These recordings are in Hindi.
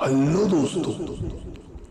हेलो दोस्तों,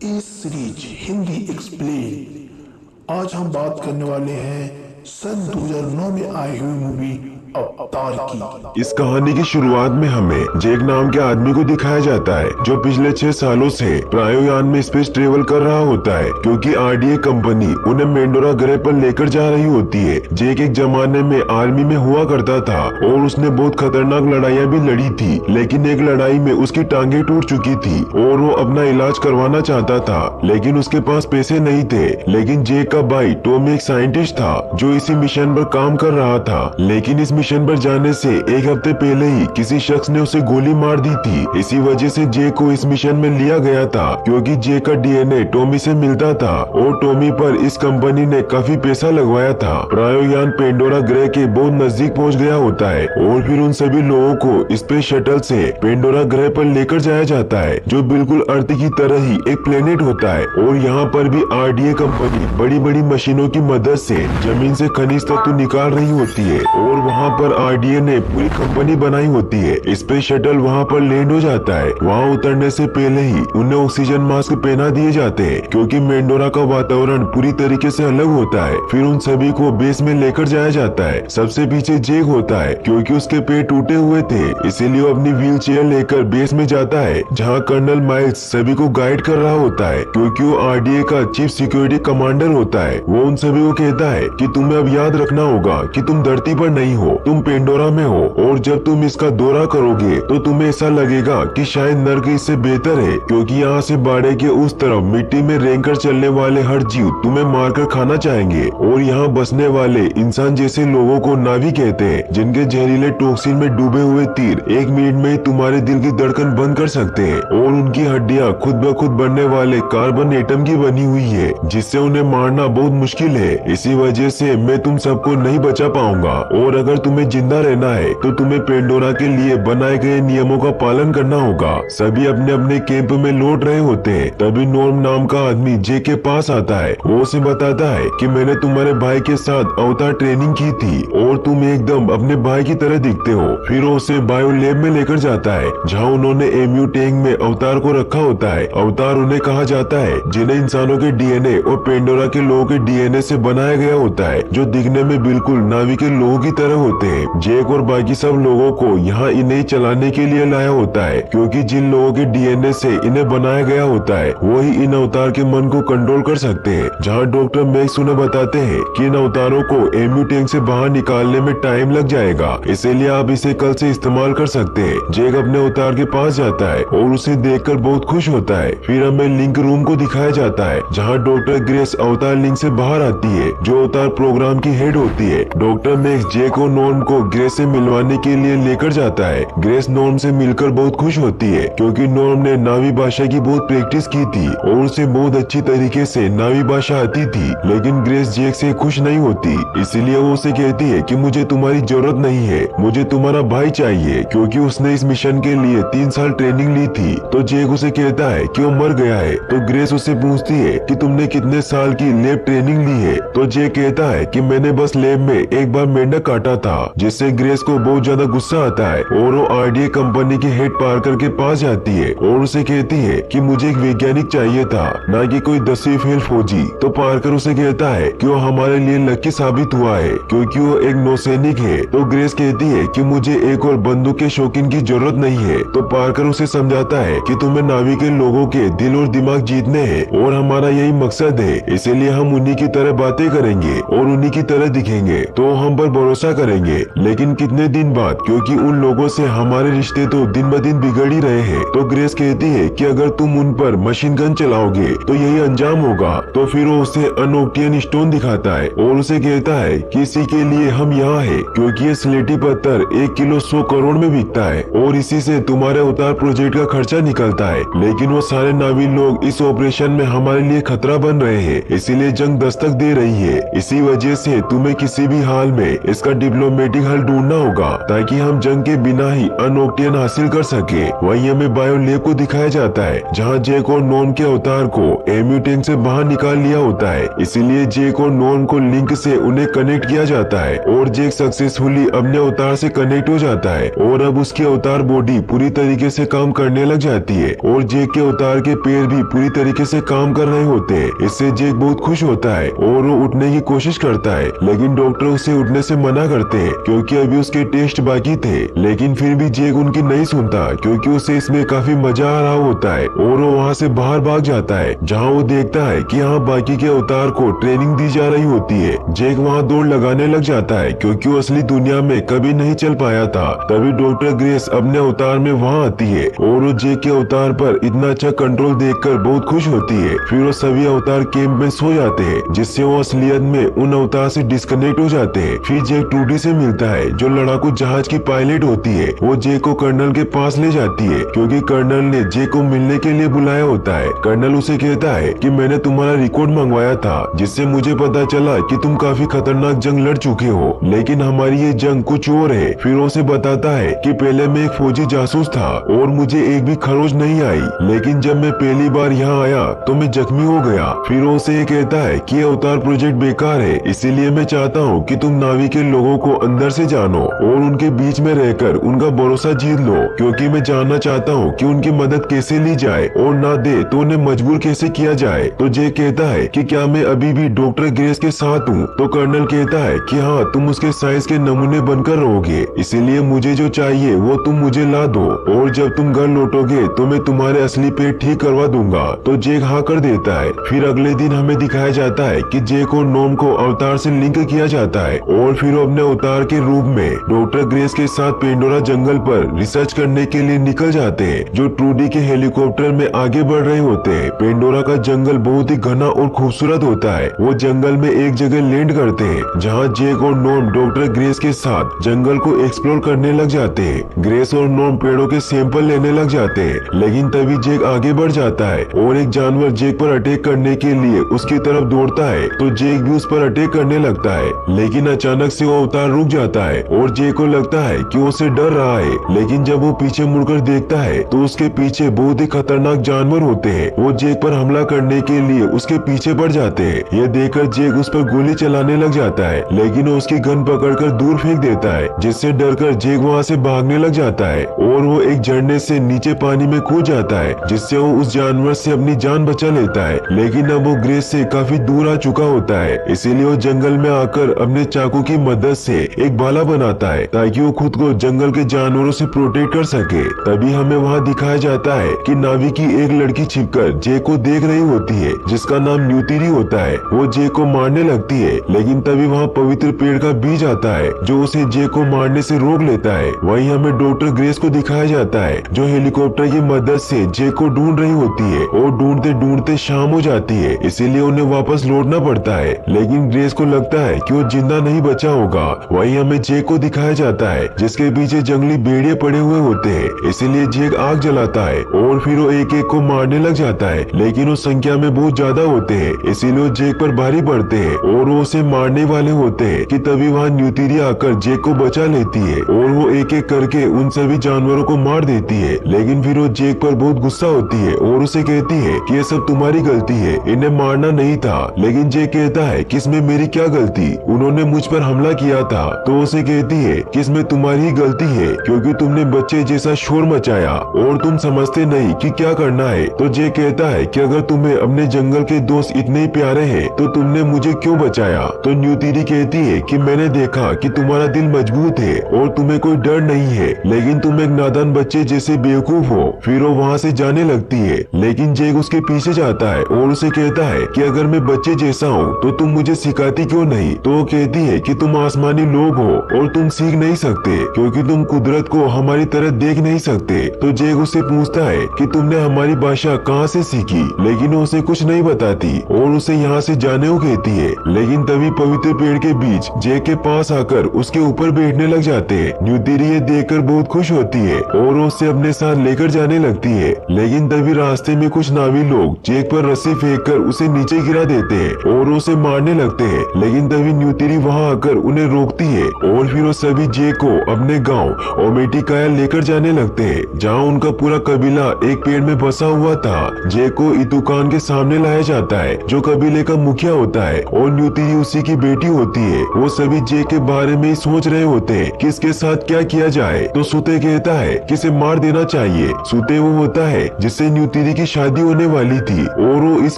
इस सीरीज हिंदी एक्सप्लेन आज हम बात करने वाले हैं सन 2009 में आई हुई मूवी अवतार की। इस कहानी की शुरुआत में हमें जेक नाम के आदमी को दिखाया जाता है जो पिछले 6 सालों से प्रायोयान में स्पेस ट्रेवल कर रहा होता है क्योंकि आरडीए कंपनी उन्हें मेंडोरा ग्रह पर लेकर जा रही होती है। जेक एक जमाने में आर्मी में हुआ करता था और उसने बहुत खतरनाक लड़ाइयाँ भी लड़ी थी, लेकिन एक लड़ाई में उसकी टांगे टूट चुकी थी और वो अपना इलाज करवाना चाहता था, लेकिन उसके पास पैसे नहीं थे। लेकिन जेक का भाई टॉमी एक साइंटिस्ट था जो इसी मिशन पर काम कर रहा था, लेकिन इस मिशन पर जाने से एक हफ्ते पहले ही किसी शख्स ने उसे गोली मार दी थी। इसी वजह से जेक को इस मिशन में लिया गया था क्योंकि जेक का डीएनए टॉमी से मिलता था और टॉमी पर इस कंपनी ने काफी पैसा लगवाया था। प्रायोयान पेंडोरा ग्रह के बहुत नजदीक पहुंच गया होता है और फिर उन सभी लोगों को स्पेस शटल से पेंडोरा ग्रह पर लेकर जाया जाता है जो बिल्कुल अर्थ की तरह ही एक प्लेनेट होता है। और यहाँ पर भी आरडीए कंपनी बड़ी बड़ी मशीनों की मदद से जमीन से खनिज तत्व निकाल रही होती है और वहाँ पर आरडीए ने पूरी कंपनी बनाई होती है। स्पेस शटल वहाँ पर लैंड हो जाता है। वहाँ उतरने से पहले ही उन्हें ऑक्सीजन मास्क पहना दिए जाते हैं क्योंकि मेंडोरा का वातावरण पूरी तरीके से अलग होता है। फिर उन सभी को बेस में लेकर जाया जाता है। सबसे पीछे जेक होता है क्योंकि उसके पैर टूटे हुए थे, इसीलिए वो अपनी व्हील चेयर लेकर बेस में जाता है जहाँ कर्नल माइल्स सभी को गाइड कर रहा होता है क्योंकि वो आरडीए का चीफ सिक्योरिटी कमांडर होता है। वो उन सभी को कहता है कि तुम्हें अब याद रखना होगा कि तुम धरती पर नहीं हो, तुम पेंडोरा में हो और जब तुम इसका दौरा करोगे तो तुम्हें ऐसा लगेगा कि शायद नर्क इससे बेहतर है क्योंकि यहाँ से बाड़े के उस तरफ मिट्टी में रेंगकर चलने वाले हर जीव तुम्हें मारकर खाना चाहेंगे और यहाँ बसने वाले इंसान जैसे लोगों को नावी कहते हैं जिनके जहरीले टॉक्सिन में डूबे हुए तीर 1 मिनट में ही तुम्हारे दिल की धड़कन बंद कर सकते हैं और उनकी हड्डियाँ खुद ब खुद बनने वाले कार्बन एटम की बनी हुई है जिससे उन्हें मारना बहुत मुश्किल है। इसी वजह से मैं तुम सबको नहीं बचा पाऊंगा और अगर तुम्हें जिंदा रहना है तो तुम्हें पेंडोरा के लिए बनाए गए नियमों का पालन करना होगा। सभी अपने अपने कैंप में लौट रहे होते हैं। तभी नॉर्म नाम का आदमी जे के पास आता है। वो उसे बताता है कि मैंने तुम्हारे भाई के साथ अवतार ट्रेनिंग की थी और तुम एकदम अपने भाई की तरह दिखते हो। फिर वो उसे बायो लैब में लेकर जाता है जहाँ उन्होंने एमयू टैंक में अवतार को रखा होता है। अवतार उन्हें कहा जाता है जिन्हें इंसानों के डीएनए और पेंडोरा के लोगों के डीएनए से बनाया गया होता है जो दिखने में बिल्कुल नावी के लोगों की तरह होते हैं। जेक और बाकी सब लोगों को यहाँ इन्हें चलाने के लिए लाया होता है क्योंकि जिन लोगों के डीएनए से इन्हें बनाया गया होता है वो ही इन अवतार के मन को कंट्रोल कर सकते हैं। जहाँ डॉक्टर मैक्स उन्हें बताते हैं कि इन अवतारों को एमयू टैंक से बाहर निकालने में टाइम लग जाएगा, इसीलिए आप इसे कल से इस्तेमाल कर सकते हैं। जेक अपने अवतार के पास जाता है और उसे देखकर बहुत खुश होता है। फिर हमें लिंक रूम को दिखाया जाता है जहाँ डॉक्टर ग्रेस अवतार लिंक से बाहर आती है जो अवतार प्रोग्राम की हेड होती है। डॉक्टर मैक्स जेक और नॉर्म को ग्रेस से मिलवाने के लिए लेकर जाता है। ग्रेस नॉर्म से मिलकर बहुत खुश होती है क्योंकि नॉर्म ने नावी भाषा की बहुत प्रैक्टिस की थी और उसे बहुत अच्छी तरीके से नावी भाषा आती थी। लेकिन ग्रेस जेक से खुश नहीं होती, इसीलिए वो उसे कहती है कि मुझे तुम्हारी जरूरत नहीं है, मुझे तुम्हारा भाई चाहिए क्योंकि उसने इस मिशन के लिए 3 साल ट्रेनिंग ली थी। तो जेक उसे कहता है कि वो मर गया है। तो ग्रेस उससे पूछती है कि तुमने कितने साल की लैब ट्रेनिंग ली है। तो जेक कहता है कि मैंने बस लैब में एक बार मेंढक काटा था, जिससे ग्रेस को बहुत ज्यादा गुस्सा आता है और वो आरडीए कंपनी के हेड पार्कर के पास जाती है और उसे कहती है कि मुझे एक वैज्ञानिक चाहिए था, ना कि कोई 10वीं फेल फौजी। तो पार्कर उसे कहता है कि वो हमारे लिए लकी साबित हुआ है क्योंकि वो एक नौसैनिक है। तो ग्रेस कहती है कि मुझे एक और बंदूक के शौकीन की जरूरत नहीं है। तो पार्कर उसे समझाता है कि तुम्हें नावी के लोगों के दिल और दिमाग जीतने हैं और हमारा यही मकसद है, इसीलिए हम उन्हीं की तरह बातें करेंगे और उन्हीं की तरह दिखेंगे तो हम पर भरोसा करेंगे। लेकिन कितने दिन बाद, क्योंकि उन लोगों से हमारे रिश्ते तो दिन ब दिन बिगड़ ही रहे हैं। तो ग्रेस कहती है कि अगर तुम उन पर मशीन गन चलाओगे तो यही अंजाम होगा। तो फिर वो उसे अनोक्टियन स्टोन दिखाता है और उसे कहता है कि इसी के लिए हम यहाँ है क्योंकि ये स्लेटी पत्थर 1 किलो 100 करोड़ में बिकता है और इसी से तुम्हारे अवतार प्रोजेक्ट का खर्चा निकलता है। लेकिन वो सारे नावी लोग इस ऑपरेशन में हमारे लिए खतरा बन रहे हैं, इसीलिए जंग दस्तक दे रही है। इसी वजह से तुम्हें किसी भी हाल में इसका ऑटोमेटिक हल ढूंढना होगा ताकि हम जंग के बिना ही अनोक्टियन हासिल कर सके। वहीं हमें बायो लैब को दिखाया जाता है जहां जैक और नॉर्म के अवतार को एम्यू टैंक से बाहर निकाल लिया होता है। इसीलिए जैक और नॉर्म को लिंक से उन्हें कनेक्ट किया जाता है और जैक सक्सेसफुली अपने अवतार से कनेक्ट हो जाता है और अब उसकी अवतार बॉडी पूरी तरीके से काम करने लग जाती है और जैक के अवतार के पैर भी पूरी तरीके से काम कर रहे होते हैं। इससे जैक बहुत खुश होता है और वो उठने की कोशिश करता है, लेकिन डॉक्टर उसे उठने से मना करते हैं क्योंकि अभी उसके टेस्ट बाकी थे। लेकिन फिर भी जैक उनकी नहीं सुनता क्योंकि उसे इसमें काफी मजा आ रहा होता है और वो वहाँ से बाहर भाग जाता है जहाँ वो देखता है कि यहाँ बाकी के अवतार को ट्रेनिंग दी जा रही होती है। जैक वहाँ दौड़ लगाने लग जाता है क्योंकि वो असली दुनिया में कभी नहीं चल पाया था। तभी डॉक्टर ग्रेस अपने अवतार में वहाँ आती है और वो जैक के अवतार पर इतना अच्छा कंट्रोल देखकर बहुत खुश होती है। फिर वो सभी अवतार कैंप में सो जाते हैं जिससे वो असलियत में उन अवतार से डिस्कनेक्ट हो जाते हैं। फिर जैक ट्रूडी से मिलता है जो लड़ाकू जहाज की पायलट होती है। वो जैक को कर्नल के पास ले जाती है क्योंकि कर्नल ने जैक को मिलने के लिए बुलाया होता है। कर्नल उसे कहता है कि मैंने तुम्हारा रिकॉर्ड मंगवाया था जिससे मुझे पता चला कि तुम काफी खतरनाक जंग लड़ चुके हो, लेकिन हमारी ये जंग कुछ और है। फिर उसे बताता है कि पहले मैं एक फौजी जासूस था और मुझे एक भी खरोच नहीं आई, लेकिन जब मैं पहली बार यहाँ आया तो मैं जख्मी हो गया। फिर उसे ये कहता है कि अवतार प्रोजेक्ट बेकार है, इसीलिए मैं चाहता हूँ कि तुम नावी के लोगों को अंदर से जानो और उनके बीच में रहकर उनका भरोसा जीत लो, क्योंकि मैं जानना चाहता हूँ कि उनकी मदद कैसे ली जाए और ना दे तो उन्हें मजबूर कैसे किया जाए। तो जैक कहता है कि क्या मैं अभी भी डॉक्टर ग्रेस के साथ हूँ? तो कर्नल कहता है कि हाँ, तुम उसके साइंस के नमूने बनकर रहोगे, इसीलिए मुझे जो चाहिए वो तुम मुझे ला दो और जब तुम घर लौटोगे तो मैं तुम्हारे असली पेट ठीक करवा दूंगा। तो जैक हाँ कर देता है। फिर अगले दिन हमें दिखाया जाता है कि जैक और नॉर्म को अवतार से लिंक किया जाता है और फिर वो अपने अवतार के रूप में डॉक्टर ग्रेस के साथ पेंडोरा जंगल पर रिसर्च करने के लिए निकल जाते हैं, जो ट्रूडी के हेलीकॉप्टर में आगे बढ़ रहे होते हैं। पेंडोरा का जंगल बहुत ही घना और खूबसूरत होता है। वो जंगल में एक जगह लैंड करते हैं जहाँ जैक और नॉर्म डॉक्टर ग्रेस के साथ जंगल को एक्सप्लोर करने लग जाते हैं। ग्रेस और नॉर्म पेड़ों के सैंपल लेने लग जाते हैं, लेकिन तभी जैक आगे बढ़ जाता है और एक जानवर जैक पर अटैक करने के लिए उसकी तरफ दौड़ता है। तो जैक भी उस पर अटैक करने लगता है, लेकिन अचानक से वो अवतार रुक जाता है और जैक को लगता है कि वो उसे डर रहा है, लेकिन जब वो पीछे मुड़कर देखता है तो उसके पीछे बहुत ही खतरनाक जानवर होते हैं। वो जैक पर हमला करने के लिए उसके पीछे पड़ जाते हैं। ये देखकर जैक उस पर गोली चलाने लग जाता है, लेकिन वो उसकी गन पकड़कर दूर फेंक देता है, जिससे डरकर जैक वहाँ से भागने लग जाता है और वो एक झरने से नीचे पानी में कूद जाता है, जिससे वो उस जानवर से अपनी जान बचा लेता है। लेकिन अब वो ग्रेस से काफी दूर आ चुका होता है, इसीलिए वो जंगल में आकर अपने चाकू की मदद से एक भाला बनाता है ताकि वो खुद को जंगल के जानवरों से प्रोटेक्ट कर सके। तभी हमें वहाँ दिखाया जाता है कि नावी की एक लड़की छिपकर जैक को देख रही होती है, जिसका नाम न्यूतिरी होता है। वो जैक को मारने लगती है, लेकिन तभी वहाँ पवित्र पेड़ का बीज आता है जो उसे जैक को मारने से रोक लेता है। वहीं हमें डॉक्टर ग्रेस को दिखाया जाता है जो हेलीकॉप्टर की मदद से जैक को ढूंढ रही होती है और ढूंढते ढूंढते शाम हो जाती है, इसीलिए उन्हें वापस लौटना पड़ता है। लेकिन ग्रेस को लगता है कि वो जिंदा नहीं बचा होगा। वहीं हमें जैक को दिखाया जाता है जिसके पीछे जंगली भेड़िए पड़े हुए होते हैं, इसीलिए जैक आग जलाता है और फिर वो एक एक को मारने लग जाता है, लेकिन वो संख्या में बहुत ज्यादा होते हैं, इसीलिए वो जैक पर भारी पड़ते हैं और वो उसे मारने वाले होते हैं कि तभी वहाँ न्यूतिरी आकर जैक को बचा लेती है और वो एक एक करके उन सभी जानवरों को मार देती है। लेकिन फिर वो जैक पर बहुत गुस्सा होती है और उसे कहती है कि ये सब तुम्हारी गलती है, इन्हें मारना नहीं था। लेकिन जैक कहता है कि इसमें मेरी क्या गलती, उन्होंने मुझ पर हमला किया था। तो उसे कहती है कि इसमें तुम्हारी ही गलती है क्योंकि तुमने बच्चे जैसा शोर मचाया और तुम समझते नहीं कि क्या करना है। तो जैक कहता है कि अगर तुम्हें अपने जंगल के दोस्त इतने ही प्यारे हैं तो तुमने मुझे क्यों बचाया। तो न्यूतिरी कहती है कि मैंने देखा कि तुम्हारा दिल मजबूत है और तुम्हें कोई डर नहीं है, लेकिन तुम एक नादान बच्चे जैसे बेवकूफ हो। फिर वो वहाँ से जाने लगती है, लेकिन जैक उसके पीछे जाता है और उसे कहता है कि अगर मैं बच्चे जैसा हूँ तो तुम मुझे सिखाती क्यों नहीं। तो वो कहती है कि तुम आसमानी लोग हो और तुम सीख नहीं सकते क्योंकि तुम कुदरत को हमारी तरह देख नहीं सकते। तो जैक उससे पूछता है कि तुमने हमारी भाषा कहाँ से सीखी, लेकिन वो उसे कुछ नहीं बताती और उसे यहाँ से जाने को कहती है। लेकिन तभी पवित्र पेड़ के बीच जैक के पास आकर उसके ऊपर बैठने लग जाते हैं। न्यूतिरी ये देखकर बहुत खुश होती है और वो उसे अपने साथ लेकर जाने लगती है, लेकिन तभी रास्ते में कुछ नावी लोग जैक पर रस्सी फेंककर उसे नीचे गिरा देते हैं और उसे मारने लगते हैं। लेकिन तभी न्यूतिरी वहाँ आकर उन्हें रोकती लगती है और फिर वो सभी जे को अपने गांव ओमेटिकाया लेकर जाने लगते हैं, जहां उनका पूरा कबीला एक पेड़ में बसा हुआ था। जे को इतुकान के सामने लाया जाता है, जो कबीले का मुखिया होता है, और न्यूतिरी उसी की बेटी होती है। वो सभी जे के बारे में ही सोच रहे होते हैं कि इसके साथ क्या किया जाए। तो सुते कहता है कि इसे मार देना चाहिए। सुते वो होता है जिससे न्यूतिरी की शादी होने वाली थी और वो इस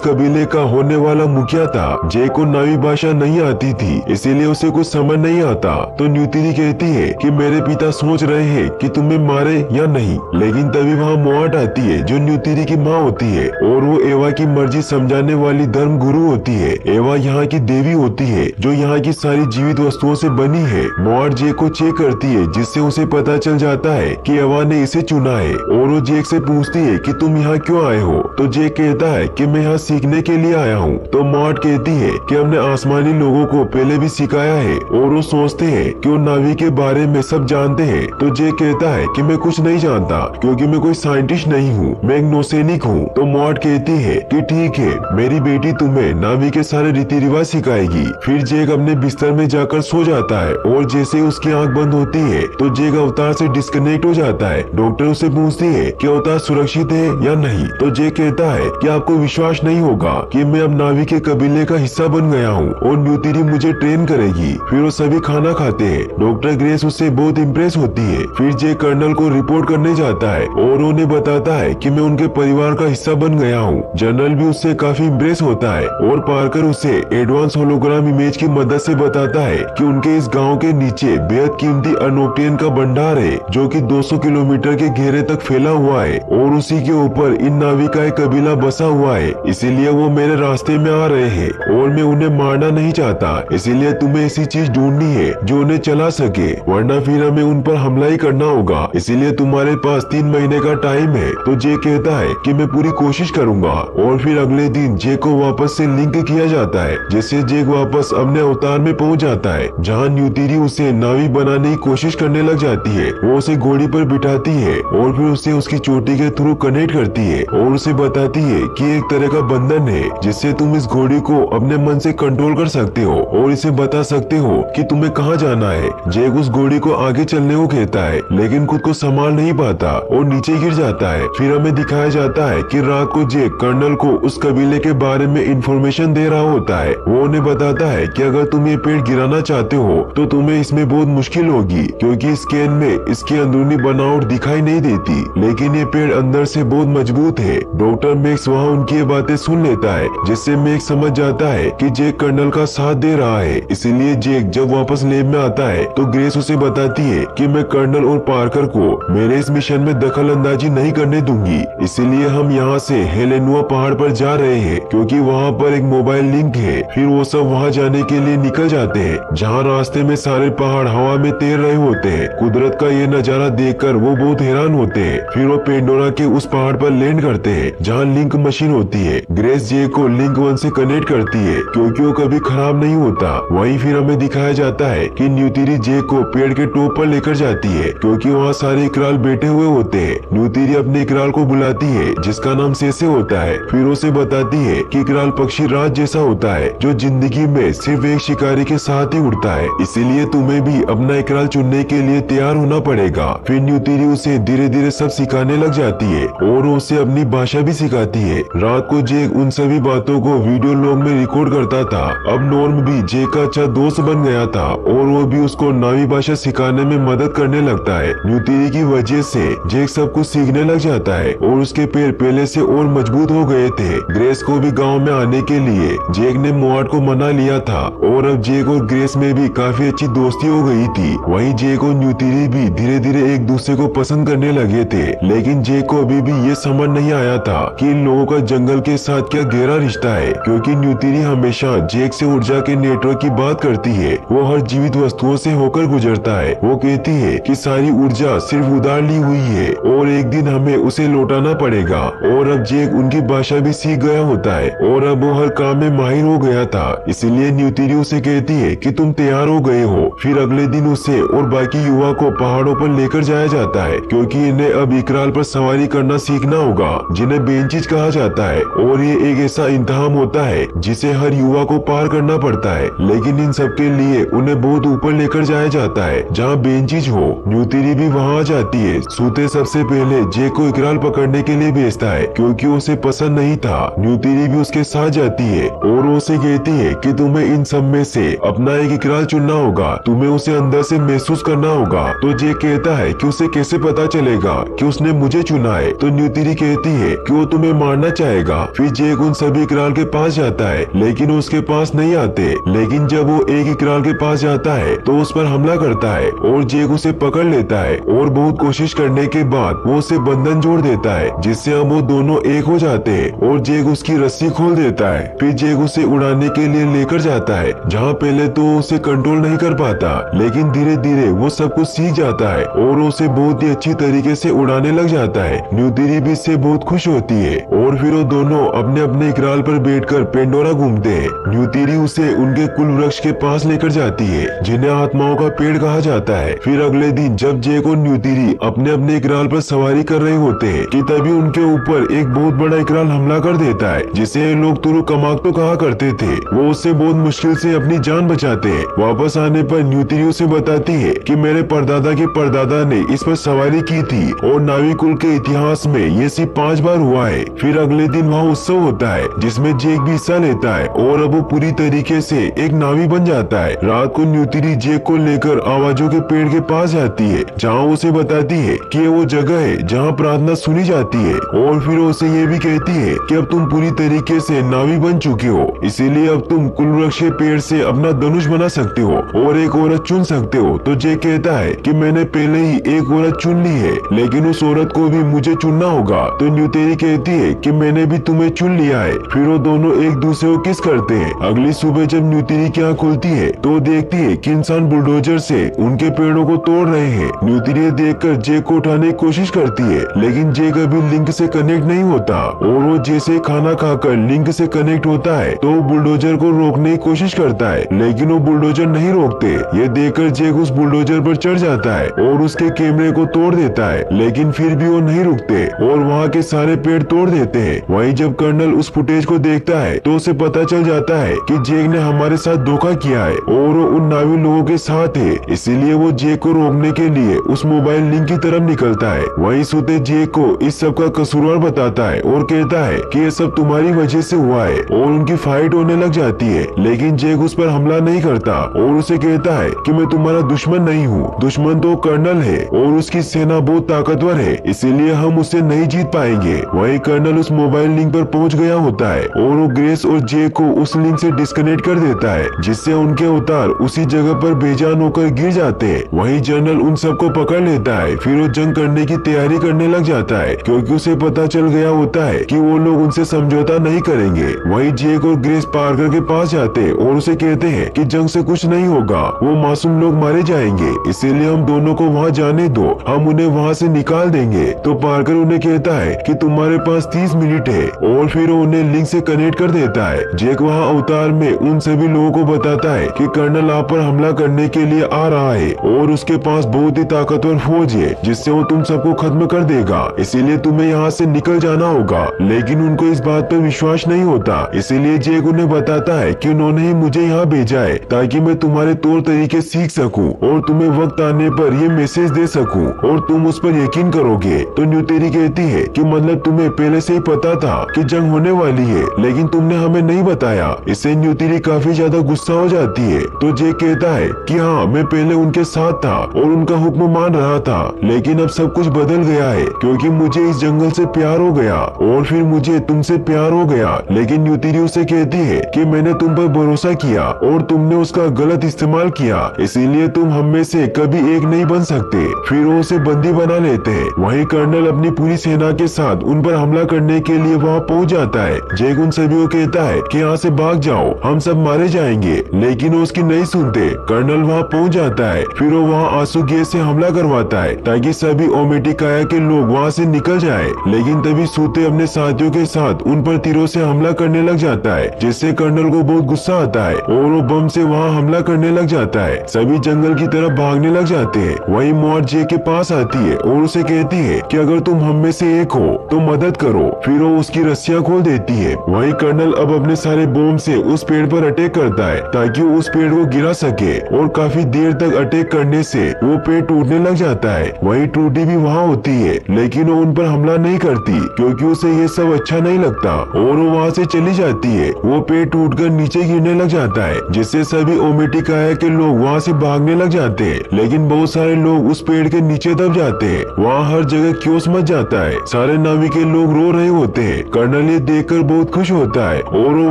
कबीले का होने वाला मुखिया था। जे को नावी भाषा नहीं आती थी, इसीलिए उसे कुछ समझ नहीं आता। तो न्यूतिरी कहती है कि मेरे पिता सोच रहे हैं कि तुम्हें मारे या नहीं, लेकिन तभी वहाँ मोआट आती है जो न्यूतिरी की माँ होती है और वो एवा की मर्जी समझाने वाली धर्म गुरु होती है। एवा यहाँ की देवी होती है जो यहाँ की सारी जीवित वस्तुओं से बनी है। मोआट जे को चेक करती है, जिससे उसे पता चल जाता है कि एवा ने इसे चुना है, और वो जेक से पूछती है कि तुम यहाँ क्यों आए हो। तो जेक कहता है कि मैं यहाँ सीखने के लिए आया हूँ। तो मोआट कहती है कि हमने आसमानी लोगों को पहले भी सिखाया है और वो सोचते हैं कि वो नावी के बारे में सब जानते हैं। तो जेक कहता है कि मैं कुछ नहीं जानता क्योंकि मैं कोई साइंटिस्ट नहीं हूँ, मैं एक नौसैनिक हूँ। तो मोआट कहती है कि ठीक है, मेरी बेटी तुम्हें नावी के सारे रीति रिवाज सिखाएगी। फिर जेक अपने बिस्तर में जाकर सो जाता है और जैसे उसकी आंख बंद होती है तो जेक अवतार से डिस्कनेक्ट हो जाता है। डॉक्टर उससे पूछती है कि अवतार सुरक्षित है या नहीं। तो जेक कहता है कि आपको विश्वास नहीं होगा कि मैं अब नावी के कबीले का हिस्सा बन गया हूँ और न्यूतिरी मुझे ट्रेन करेगी। फिर वो सभी खाना खाते हैं। डॉक्टर ग्रेस उससे बहुत इम्प्रेस होती है। फिर जेक कर्नल को रिपोर्ट करने जाता है और उन्हें बताता है कि मैं उनके परिवार का हिस्सा बन गया हूँ। जनरल भी उससे काफी इम्प्रेस होता है और पार्कर उसे एडवांस होलोग्राम इमेज की मदद से बताता है कि उनके इस गांव के नीचे बेहद कीमती अनोक्टेन का भंडार है जो कि 200 किलोमीटर के घेरे तक फैला हुआ है और उसी के ऊपर इन नावी का एक कबीला बसा हुआ है। इसीलिए वो मेरे रास्ते में आ रहे हैं और मैं उन्हें मारना नहीं चाहता। इसीलिए तुम्हें ऐसी चीज ढूंढनी है जो उन्हें चला सके, वरना फिर हमें उन पर हमला ही करना होगा। इसीलिए तुम्हारे पास 3 महीने का टाइम है। तो जे कहता है कि मैं पूरी कोशिश करूंगा। और फिर अगले दिन जे को वापस से लिंक किया जाता है, जिससे जेक वापस अपने अवतार में पहुंच जाता है, जहां न्यूतिरी उसे नावी बनाने की कोशिश करने लग जाती है। वो उसे घोड़ी पर बिठाती है और फिर उसे उसकी चोटी के थ्रू कनेक्ट करती है और उसे बताती है कि एक तरह का बंधन है जिससे तुम इस घोड़ी को अपने मन से कंट्रोल कर सकते हो और इसे बता सकते हो कि तुम्हें कहाँ जाना है। जेक उस घोड़ी को आगे चलने को कहता है, लेकिन खुद को संभाल नहीं पाता और नीचे गिर जाता है। फिर हमें दिखाया जाता है कि रात को जेक कर्नल को उस कबीले के बारे में इंफॉर्मेशन दे रहा होता है। वो उन्हें बताता है कि अगर तुम ये पेड़ गिराना चाहते हो तो तुम्हें इसमें बहुत मुश्किल होगी, क्योंकि स्कैन में इसकी अंदरूनी बनावट दिखाई नहीं देती, लेकिन ये पेड़ अंदर से बहुत मजबूत है। डॉक्टर मैक्स वहाँ उनकी ये बातें सुन लेता है, जिससे मैक्स समझ जाता है कि जेक कर्नल का साथ दे रहा है। इसीलिए जेक जब वापस लैब में आता है तो ग्रेस उसे बताती है कि मैं कर्नल और पार्कर को मेरे इस मिशन में दखल अंदाजी नहीं करने दूंगी। इसीलिए हम यहाँ से हेलेनुआ पहाड़ पर जा रहे हैं, क्योंकि वहाँ पर एक मोबाइल लिंक है। फिर वो सब वहाँ जाने के लिए निकल जाते हैं, जहाँ रास्ते में सारे पहाड़ हवा में तैर रहे होते हैं। कुदरत का ये नजारा देखकर वो बहुत हैरान होते हैं। फिर वो पेंडोरा के उस पहाड़ पर लैंड करते हैं, जहाँ लिंक मशीन होती है। ग्रेस जे को लिंक 1 से कनेक्ट करती है, क्योंकि वो कभी खराब नहीं होता। वहीं फिर हमें दिखाया जाता है कि न्यूतिरी जे को पेड़ के टॉप पर लेकर जाती है, क्योंकि वहाँ सारे इकराल बैठे हुए होते हैं। न्यूतिरी अपने इकराल को बुलाती है, जिसका नाम सेसे होता है। फिर उसे बताती है कि इकराल पक्षी राज जैसा होता है, जो जिंदगी में सिर्फ एक शिकारी के साथ ही उड़ता है। इसीलिए तुम्हें भी अपना इकराल चुनने के लिए तैयार होना पड़ेगा। फिर न्यूतिरी उसे धीरे धीरे सब सिखाने लग जाती है और उसे अपनी भाषा भी सिखाती है। रात को जेक उन सभी बातों को वीडियो लॉग में रिकॉर्ड करता था। अब नॉर्म भी जेक का अच्छा दोस्त बन गया था और वो भी उसको नावी भाषा सिखाने में मदद करने लगता है। न्यूतिरी की वजह से जेक सब कुछ सीखने लग जाता है और उसके पैर पहले से और मजबूत हो गए थे। ग्रेस को भी गाँव में आने के लिए जेक ने मोआट को मना लिया था और अब जेक और ग्रेस में भी काफी अच्छी दोस्ती हो गई थी। वहीं जेक और न्यूतिरी भी धीरे धीरे एक दूसरे को पसंद करने लगे थे, लेकिन जेक को अभी भी ये समझ नहीं आया था कि इन लोगों का जंगल के साथ क्या गहरा रिश्ता है, क्योंकि न्यूतिरी हमेशा जेक से ऊर्जा के नेटवर्क की बात करती है। वो हर जीवित वस्तुओं से होकर गुजरता है। वो कहती है कि सारी ऊर्जा सिर्फ उधार ली हुई है और एक दिन हमें उसे लौटाना पड़ेगा। और अब जेक उनकी भाषा भी सीख गया होता है और अब वो हर काम में माहिर हो गया था। इसीलिए न्यूतिरी उसे कहती है कि तुम तैयार हो गए हो। फिर अगले दिन उसे और बाकी युवा को पहाड़ों पर लेकर जाया जाता है, क्योंकि इन्हें अब इकराल पर सवारी करना सीखना होगा, जिन्हें बेंचिज कहा जाता है। और ये एक ऐसा इम्तिहान होता है जिसे हर युवा को पार करना पड़ता है, लेकिन इन सब के लिए उन्हें उन्हें बहुत ऊपर लेकर जाया जाता है जहाँ बेंचीज हो। न्यूतिरी भी वहाँ आ जाती है। सूते सबसे पहले जेक को इकराल पकड़ने के लिए भेजता है क्योंकि उसे पसंद नहीं था। न्यूतिरी भी उसके साथ जाती है और वो उसे कहती है कि तुम्हें इन सब में से अपना एक इकराल चुनना होगा, तुम्हें उसे अंदर से महसूस करना होगा। तो जेक कहता है कि उसे कैसे पता चलेगा कि उसने मुझे चुना है। तो न्यूतिरी कहती है कि वो तुम्हें मारना चाहेगा। फिर जेक उन सभी इकराल के पास जाता है लेकिन उसके पास नहीं आते। लेकिन जब वो एक इकराल के पास जाता है तो उस पर हमला करता है और जेक उसे पकड़ लेता है और बहुत कोशिश करने के बाद वो उसे बंधन जोड़ देता है जिससे अब वो दोनों एक हो जाते हैं और जेक उसकी रस्सी खोल देता है। फिर जेक उसे उड़ाने के लिए लेकर जाता है जहाँ पहले तो उसे कंट्रोल नहीं कर पाता लेकिन धीरे धीरे वो सब कुछ सीख जाता है और उसे बहुत ही अच्छी तरीके से उड़ाने लग जाता है। न्यूतिरी भी इससे बहुत खुश होती है और फिर वो दोनों अपने अपने इकराल पर बैठकर पेंडोरा घूमते हैं। न्यूतिरी उसे उनके कुल वृक्ष के पास लेकर जाती है जिन्हें आत्माओं का पेड़ कहा जाता है। फिर अगले दिन जब जेक और न्यूतिरी अपने अपने इकराल पर सवारी कर रहे होते हैं कि तभी उनके ऊपर एक बहुत बड़ा इकराल हमला कर देता है जिसे लोग तुरु कमाक्तो कहा करते थे। वो उससे बहुत मुश्किल से अपनी जान बचाते हैं। वापस आने पर न्यूतिरी उसे बताती है कि मेरे परदादा के परदादा ने इस पर सवारी की थी और नावी कुल के इतिहास में ये सिर्फ 5 बार हुआ है। फिर अगले दिन वहाँ उत्सव होता है जिसमें जेक भी हिस्सा लेता है और अब वो पूरी तरीके से एक नावी बन जाता है। रात को न्यूतिरी जेक को लेकर आवाजों के पेड़ के पास जाती है जहाँ उसे बताती है कि ये वो जगह है जहाँ प्रार्थना सुनी जाती है और फिर उसे ये भी कहती है कि अब तुम पूरी तरीके से नावी बन चुके हो, इसीलिए अब तुम कुलवृक्ष के पेड़ से अपना धनुष बना सकते हो और एक औरत चुन सकते हो। तो जेक कहता है कि मैंने पहले ही एक औरत चुन ली है लेकिन उस औरत को भी मुझे चुनना होगा। तो न्यूतिरी कहती है कि मैंने भी तुम्हें चुन लिया है। फिर वो दोनों एक दूसरे को किस करते हैं। अगली सुबह जब न्यूतिरी की आँख खुलती है तो देखती है कि इंसान बुलडोजर से उनके पेड़ों को तोड़ रहे हैं। न्यूतिरी देखकर जेक को उठाने की कोशिश करती है लेकिन जेक अभी लिंक से कनेक्ट नहीं होता और वो जैसे खाना खाकर लिंक से कनेक्ट होता है तो बुलडोजर को रोकने की कोशिश करता है लेकिन वो बुलडोजर नहीं रोकते। ये देखकर जेक उस बुलडोजर पर चढ़ जाता है और उसके कैमरे को तोड़ देता है लेकिन फिर भी वो नहीं रुकते और वहाँ के सारे पेड़ तोड़ देते हैं। वहीं जब कर्नल उस फुटेज को देखता है तो उसे पता चल जाता है कि जेक ने हमारे साथ धोखा किया है और वो उन नावी लोगों के साथ है, इसीलिए वो जेक को रोकने के लिए उस मोबाइल लिंक की तरफ निकलता है। वहीं सूते जेक को इस सब का कसूरवार बताता है और कहता है कि ये सब तुम्हारी वजह से हुआ है और उनकी फाइट होने लग जाती है लेकिन जेक उस पर हमला नहीं करता और उसे कहता है कि मैं तुम्हारा दुश्मन नहीं हूँ, दुश्मन तो कर्नल है और उसकी सेना बहुत ताकतवर है, इसीलिए हम उससे नहीं जीत पाएंगे। वहीं कर्नल उस मोबाइल लिंक पर पहुंच गया होता है और वो ग्रेस और जेक को उस लिंक से डिस्कनेक्ट कर देता है जिससे उनके अवतार उसी जगह पर बेजान होकर गिर जाते हैं। वहीं जनरल उन सबको पकड़ लेता है। फिर वो जंग करने की तैयारी करने लग जाता है क्योंकि उसे पता चल गया होता है कि वो लोग उनसे समझौता नहीं करेंगे। वहीं जेक और ग्रेस पार्कर के पास जाते हैं और उसे कहते हैं कि जंग से कुछ नहीं होगा, वो मासूम लोग मारे जाएंगे, इसीलिए हम दोनों को वहाँ जाने दो, हम उन्हें वहाँ से निकाल देंगे। तो पार्कर उन्हें कहता है कि तुम्हारे पास 30 मिनट है और फिर वो उन्हें लिंक से कनेक्ट कर देता है। जेक वहाँ अवतार में उन सभी लोगों को बताता है कि कर्नल आप पर हमला करने के लिए आ रहा है और उसके पास बहुत ही ताकतवर फौज है जिससे वो तुम सबको खत्म कर देगा, इसीलिए तुम्हें यहाँ से निकल जाना होगा। लेकिन उनको इस बात पर विश्वास नहीं होता, इसीलिए जेक उन्हें बताता है कि उन्होंने ही मुझे यहाँ भेजा है ताकि मैं तुम्हारे तौर तरीके सीख सकूं और तुम्हें वक्त आने पर ये मैसेज दे सकूं और तुम उस पर यकीन करोगे। तो न्यूतिरी कहती है कि मतलब तुम्हें पहले से ही पता था कि जंग होने वाली है लेकिन तुमने हमें नहीं बताया। इससे न्यूतिरी काफी ज्यादा गुस्सा हो जाती है। तो जेक कहता है कि हाँ, मैं पहले उनके साथ था और उनका हुक्म मान रहा था लेकिन अब सब कुछ बदल गया है क्योंकि मुझे इस जंगल से प्यार हो गया और फिर मुझे तुमसे प्यार हो गया। लेकिन न्यूतिरी उसे कहती है कि मैंने तुम पर भरोसा किया और तुमने उसका गलत इस्तेमाल किया, इसीलिए तुम हम में से कभी एक नहीं बन सकते। फिर वो उसे बंदी बना लेते हैं। वहीं कर्नल अपनी पूरी सेना के साथ उन पर हमला करने के लिए वहाँ पहुँच जाता है। जेक उन सभी को कहता है कि यहाँ से भाग जाओ, हम सब मारे जाएंगे, लेकिन वो उसकी नहीं सुनते। कर्नल वहाँ पहुँच जाता है। फिर वो वहाँ आंसू गैस से हमला करवाता है ताकि सभी ओमेटिकाया के लोग वहाँ से निकल जाए। लेकिन तभी सूते अपने साथियों के साथ उन पर तीरों से हमला करने लग जाता है जिससे कर्नल को बहुत गुस्सा आता है और वो बम से वहाँ हमला करने लग जाता है। सभी जंगल की तरफ भागने लग जाते हैं। वहीं मौत जेक के पास आती है और उसे कहती है कि अगर तुम हम में से एक हो तो मदद करो। फिर वो उसकी रस्सियां खोल देती है। वहीं कर्नल अब अपने सारे बम से उस पेड़ पर अटैक करता है ताकि वो उस पेड़ को गिरा सके और काफी देर तक अटैक करने से वो पेड़ टूटने लग जाता है। वहीं ट्रूडी भी वहाँ होती है, लेकिन वो उन पर हमला नहीं करती क्योंकि उसे ये सब अच्छा नहीं लगता और वो वहाँ से चली जाती है। वो पेड़ टूटकर नीचे गिरने लग जाता है, जिससे सभी ओमेटिकाया के लोग वहाँ से भागने लग जाते हैं, लेकिन बहुत सारे लोग उस पेड़ के नीचे दब जाते हैं। वहाँ हर जगह क्योस मच जाता है, सारे नावी के लोग रो रहे होते हैं। कर्नल ये देखकर बहुत खुश होता है और वो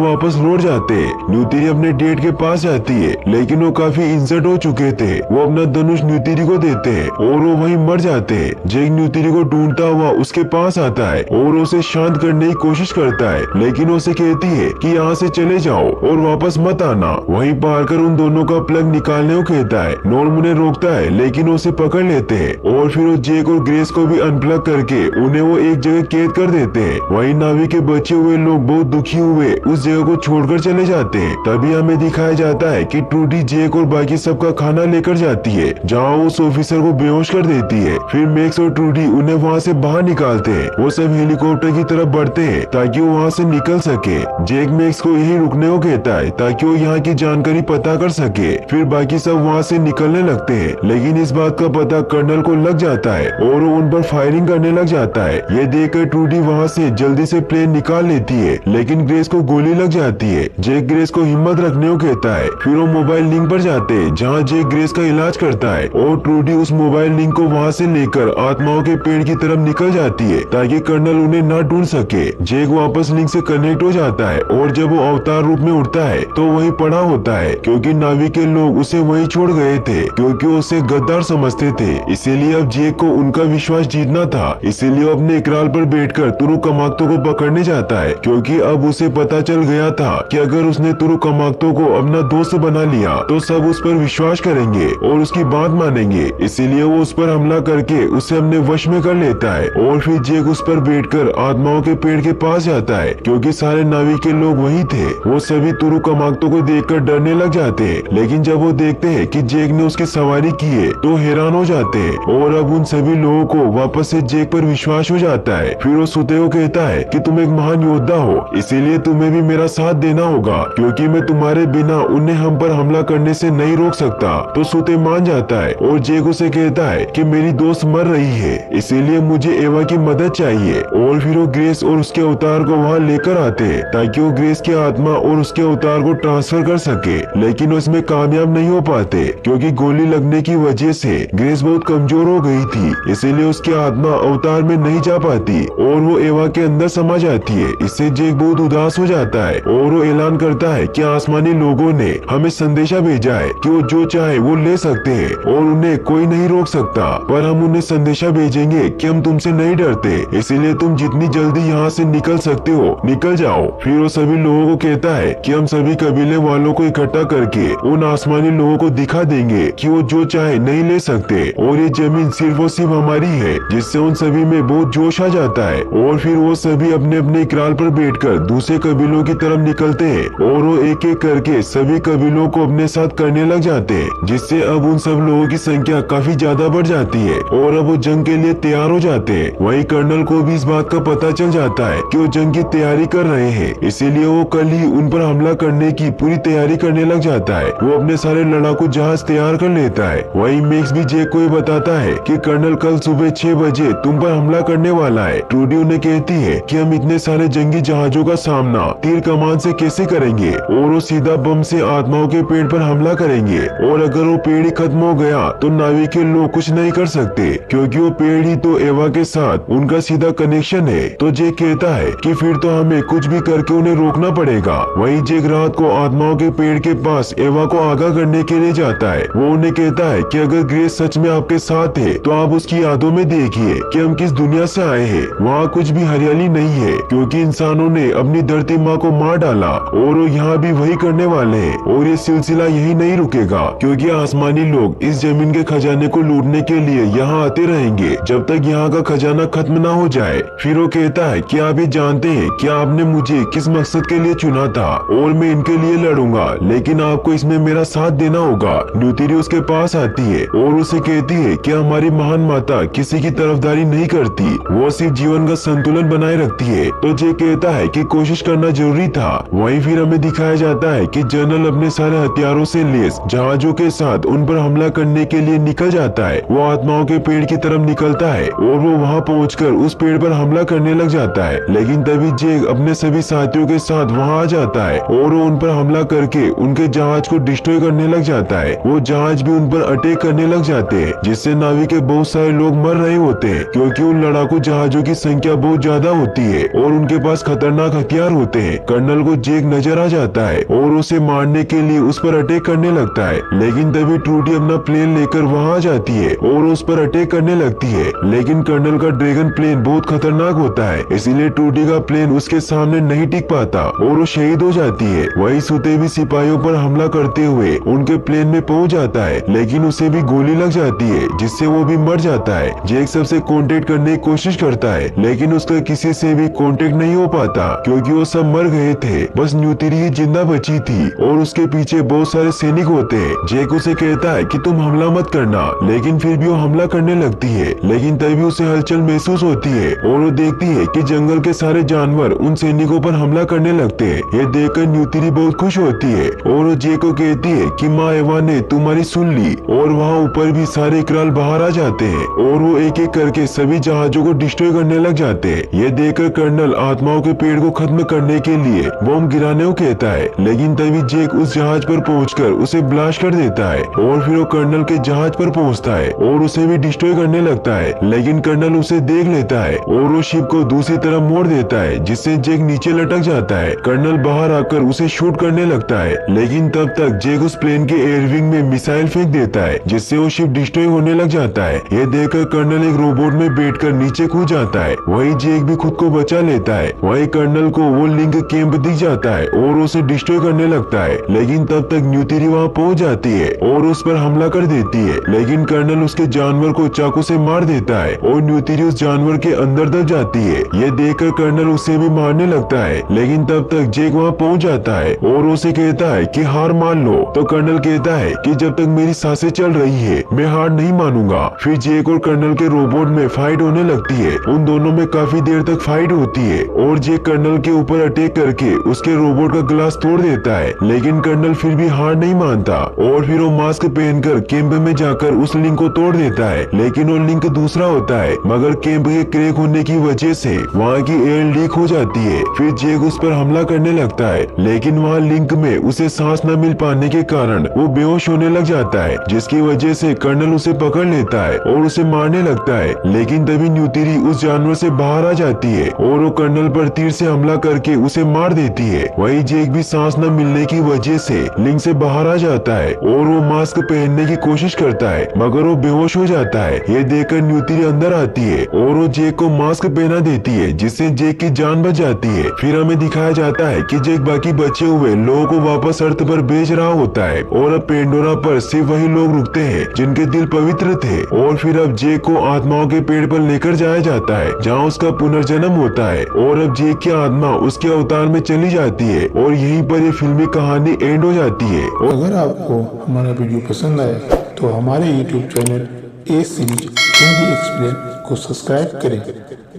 वापस लौट जाते हैं। न्यूतिरी अपने डेड के पास जाती है, लेकिन वो काफी इंजर्ड हो चुके थे। वो अपना धनुष न्यूतिरी को देते हैं और वो वहीं मर जाते हैं। जेक न्यूतिरी को ढूंढता हुआ उसके पास आता है और उसे शांत करने की कोशिश करता है, लेकिन उसे कहती है कि यहाँ से चले जाओ और वापस मत आना। वहीं पार्कर उन दोनों का प्लग निकालने को कहता है। नॉर्म उन्हें रोकता है, लेकिन उसे पकड़ लेते हैं और फिर वो जेक और ग्रेस को भी अनप्लग करके उन्हें वो एक जगह कैद कर देते हैं। वहीं नावी के बचे हुए लोग बहुत दुखी हुए उस जगह को छोड़कर चले जाते हैं। तभी हमें दिखाया जाता है कि ट्रूडी जेक और बाकी सबका खाना लेकर जाती है, जहाँ उस ऑफिसर को बेहोश कर देती है। फिर मैक्स और ट्रूडी उन्हें वहाँ से बाहर निकालते हैं। वो सब हेलीकॉप्टर की तरफ बढ़ते हैं ताकि वो वहाँ से निकल सके। जेक मैक्स को यही रुकने को कहता है ताकि वो यहाँ की जानकारी पता कर सके। फिर बाकी सब वहाँ से निकलने लगते हैं, लेकिन इस बात का पता कर्नल को लग जाता है और वो उन पर फायरिंग करने लग जाता है। ये देखकर ट्रूडी वहाँ से जल्दी से प्लेन निकाल लेती है, लेकिन ग्रेस को गोली लग जाती है। जेक ग्रेस को हिम्मत रखने को कहता है। फिर वो मोबाइल लिंक पर जाते हैं, जहाँ जेक ग्रेस का इलाज करता है और ट्रूडी उस मोबाइल लिंक को वहाँ से लेकर आत्माओं के पेड़ की तरफ निकल जाती है ताकि कर्नल उन्हें न ढूंढ सके। जेक वापस लिंक से कनेक्ट हो जाता है और जब वो अवतार रूप में उठता है तो वही पड़ा होता है, क्योंकि नावी के लोग उसे वही छोड़ गए थे क्योंकि उसे गद्दार समझते थे। इसीलिए अब जेक को उनका विश्वास जीतना था। इसीलिए वो अपने इकराल पर बैठकर तुरु कमाक्तो को पकड़ने जाता है, क्योंकि अब उसे पता चल गया था कि अगर उसने तुरु कमाक्तो को अपना दोस्त बना लिया तो सब उस पर विश्वास करेंगे और उसकी बात मानेंगे। इसीलिए वो उस पर हमला करके उसे अपने वश में कर लेता है और फिर जेक उस पर बैठकर आत्माओं के पेड़ के पास जाता है, क्योंकि सारे नावी के लोग वही थे। वो सभी तुरु कमाक्तो को देखकर डरने लग जाते हैं, लेकिन जब वो देखते हैं कि जेक ने उसकी सवारी की है तो हैरान हो जाते हैं और अब उन सभी लोगों को वापस से जेक पर विश्वास हो जाता है। फिर वो सुते को कहता है कि तुम एक महान योद्धा हो, इसीलिए तुम्हें भी मेरा साथ देना होगा, क्योंकि मैं तुम्हारे बिना उन्हें हम पर हमला करने से नहीं रोक सकता। तो सुते मान जाता है और जेक उसे कहता है कि मेरी दोस्त मर रही है, इसीलिए मुझे एवा की मदद चाहिए। और फिर वो ग्रेस और उसके अवतार को वहाँ लेकर आते हैं ताकि वो ग्रेस की आत्मा और उसके अवतार को ट्रांसफर कर सके, लेकिन उसमें कामयाब नहीं हो पाते क्योंकि गोली लगने की वजह से ग्रेस बहुत कमजोर हो गई थी। इसीलिए उसकी आत्मा अवतार में नहीं जा पाती और वो एवा के अंदर समा जाती है। इससे जेक बहुत उदास हो जाता है और वो ऐलान करता है कि आसमानी लोगों ने हमें संदेशा भेजा है कि वो जो चाहे वो ले सकते हैं और उन्हें कोई नहीं रोक सकता, पर हम उन्हें संदेशा भेजेंगे कि हम तुमसे नहीं डरते, इसीलिए तुम जितनी जल्दी यहाँ से निकल सकते हो निकल जाओ। फिर वो सभी लोगों को कहता है कि हम सभी कबीले वालों को इकट्ठा करके उन आसमानी लोगों को दिखा देंगे कि वो जो चाहे नहीं ले सकते और ये जमीन सिर्फ और सिर्फ हमारी है, जिससे उन सभी में बहुत जोश आ जाता है। और फिर वो सभी अपने अपने इकरार पर बैठकर दूसरे कबीलों की तरफ निकलते हैं और वो एक एक करके सभी कबीलों को अपने साथ करने लग जाते हैं, जिससे अब उन सब लोगों की संख्या काफी ज्यादा बढ़ जाती है और अब वो जंग के लिए तैयार हो जाते हैं। वहीं कर्नल को भी इस बात का पता चल जाता है कि वो जंग की तैयारी कर रहे हैं, इसीलिए वो कल ही उन पर हमला करने की पूरी तैयारी करने लग जाता है। वो अपने सारे लड़ाकू जहाज तैयार कर लेता है। वहीं मैक्स भी जेक को ये बताता है कि कर्नल कल सुबह 6 बजे तुम पर हमला करने वाला है। ट्रूडी उन्हें कहती है कि हम इतने सारे जंगी जहाजों का सामना तीर कमान से कैसे करेंगे और वो सीधा बम से आत्माओं के पेड़ पर हमला करेंगे, और अगर वो पेड़ ही खत्म हो गया तो नावी के लोग कुछ नहीं कर सकते क्योंकि वो पेड़ ही तो एवा के साथ उनका सीधा कनेक्शन है। तो जेक कहता है कि फिर तो हमें कुछ भी करके उन्हें रोकना पड़ेगा। वहीं जेक रात को आत्माओं के पेड़ के पास एवा को आगाह करने के लिए जाता है। वो उन्हें कहता है कि अगर ग्रेस सच में आपके साथ है तो आप उसकी यादों में देखिए कि हम किस दुनिया से आए हैं। वहाँ कुछ भी हरियाली नहीं है क्योंकि इंसानों ने अपनी धरती माँ को मार डाला और वो यहाँ भी वही करने वाले हैं, और ये सिलसिला यही नहीं रुकेगा क्योंकि आसमानी लोग इस जमीन के खजाने को लूटने के लिए यहाँ आते रहेंगे जब तक यहाँ का खजाना खत्म ना हो जाए। फिर वो कहता है कि आप ये जानते हैं कि आपने मुझे किस मकसद के लिए चुना था और मैं इनके लिए लड़ूंगा, लेकिन आपको इसमें मेरा साथ देना होगा। न्यूतिरी उसके पास आती है और उसे कहती है कि हमारी महान माता किसी की तरफदारी नहीं करती, वो सिर्फ जीवन का संतुलन बनाए रखती है। तो जे कहता है कि कोशिश करना जरूरी था। वहीं फिर हमें दिखाया जाता है कि जनरल अपने सारे हथियारों से लैस जहाजों के साथ उन पर हमला करने के लिए निकल जाता है। वो आत्माओं के पेड़ की तरफ निकलता है और वो वहाँ पहुंचकर उस पेड़ पर हमला करने लग जाता है, लेकिन तभी जैक अपने सभी साथियों के साथ वहाँ आ जाता है और वो उन पर हमला करके उनके जहाज को डिस्ट्रॉय करने लग जाता है। वो जहाज भी उन पर अटैक करने लग जाते हैं, जिससे नावी के बहुत सारे लोग मर रहे होते हैं क्योंकि उन लड़ाकू जहाजों की संख्या बहुत ज्यादा होती है और उनके पास खतरनाक हथियार होते हैं। कर्नल को जैक नजर आ जाता है और उसे मारने के लिए उस पर अटैक करने लगता है, लेकिन तभी ट्रूडी अपना प्लेन लेकर वहाँ आ जाती है और उस पर अटैक करने लगती है। लेकिन कर्नल का ड्रैगन प्लेन बहुत खतरनाक होता है, इसलिए ट्रूडी का प्लेन उसके सामने नहीं टिक पाता और वो शहीद हो जाती है। वही सोते हुए सिपाहियों पर हमला करते हुए उनके प्लेन में पहुंच जाता है, लेकिन उसे भी गोली लग जाती है जिससे वो भी मर जाता है। जैक सबसे कांटेक्ट करने की कोशिश करता है, लेकिन उसका किसी से भी कांटेक्ट नहीं हो पाता क्योंकि वो सब मर गए थे। बस न्यूतिरी ही जिंदा बची थी और उसके पीछे बहुत सारे सैनिक होते हैं। जैक उसे कहता है कि तुम हमला मत करना, लेकिन फिर भी वो हमला करने लगती है। लेकिन तभी उसे हलचल महसूस होती है और वो देखती है कि जंगल के सारे जानवर उन सैनिकों पर हमला करने लगते हैं। ये देखकर न्यूतिरी बहुत खुश होती है और वो जैक को कहती है कि माँ एवा ने तुम्हारी सुन ली। और वहाँ ऊपर भी सारे इकराल बाहर आ जाते हैं और वो एक एक करके सभी जहाजों को डिस्ट्रॉय करने लग जाते हैं। ये देखकर कर्नल आत्माओं के पेड़ को खत्म करने के लिए बॉम्ब गिराने को कहता है, लेकिन तभी जैक उस जहाज पर पहुंचकर उसे ब्लास्ट कर देता है और फिर वो कर्नल के जहाज पर पहुंचता है और उसे भी डिस्ट्रॉय करने लगता है। लेकिन कर्नल उसे देख लेता है और वो शिप को दूसरी तरफ मोड़ देता है, जिससे जैक नीचे लटक जाता है। कर्नल बाहर आकर उसे शूट करने लगता है, लेकिन तब तक जैक उस प्लेन के एयरविंग में मिसाइल फेंक देता है, जिससे वो शिप डिस्ट्रॉय होने लग जाता है। ये देखकर कर्नल एक रोबोट में बैठकर नीचे कूद जाता है। वही जैक भी खुद को बचा लेता है। वही कर्नल को वो लिंक कैंप दिख जाता है और उसे डिस्ट्रॉय करने लगता है, लेकिन तब तक न्यूतिरी वहाँ पहुंच जाती है और उस पर हमला कर देती है। लेकिन कर्नल उसके जानवर को चाकू से मार देता है और न्यूतिरी उस जानवर के अंदर दब जाती है। ये देखकर कर्नल उसे भी मारने लगता है, लेकिन तब तक जैक वहाँ पहुंच जाता है और उसे कहता है कि हार मान लो। तो कर्नल कहता है कि जब तक मेरी सांसें चल रही है मैं हार नहीं मानूंगा। फिर जैक और कर्नल के रोबोट में फाइट होने लगती है। उन दोनों में काफी देर तक फाइट होती है और जैक कर्नल के ऊपर अटैक करके उसके रोबोट का ग्लास तोड़ देता है, लेकिन कर्नल फिर भी हार नहीं मानता और फिर वो मास्क पहनकर कैंप में जाकर उस लिंक को तोड़ देता है। लेकिन वो लिंक दूसरा होता है, मगर कैंप के क्रैक होने की वजह से वहाँ की एयर लीक हो जाती है। फिर जैक उस पर हमला करने लगता है, लेकिन वहाँ लिंक में उसे सांस न मिल पाने के कारण वो बेहोश होने लग जाता है, जिसकी वजह से कर्नल उसे पकड़ लेता है और उसे मारने लगता है। लेकिन तभी न्यूतिरी उस जानवर से बाहर आ जाती है और वो कर्नल पर तीर से हमला करके उसे मार देती है। वही जैक भी सांस न मिलने की वजह से लिंक से बाहर आ जाता है और वो मास्क पहनने की कोशिश करता है, मगर वो बेहोश हो जाता है। ये देखकर न्यूतिरी अंदर आती है और वो जैक को मास्क पहना देती है, जिससे जैक की जान बच जाती है। फिर हमें दिखाया जाता है कि जैक बाकी बचे हुए लोगों को वापस अर्थ पर भेज रहा होता है और अब पेंडोरा पर सिर्फ वही लोग रुकते हैं जिनके दिल पवित्र थे। और फिर अब जैक को आत्माओं के पेड़ पर लेकर जाया जाता है, जहाँ उसका पुनर्जन्म होता है और अब जैक की आत्मा उसके अवतार में चली जाती है और यहीं पर ये फिल्मी कहानी एंड हो जाती है। अगर आपको हमारा वीडियो पसंद आया तो हमारे YouTube चैनल ए सीरीज हिंदी एक्सप्लेन को सब्सक्राइब करें।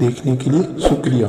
देखने के लिए शुक्रिया।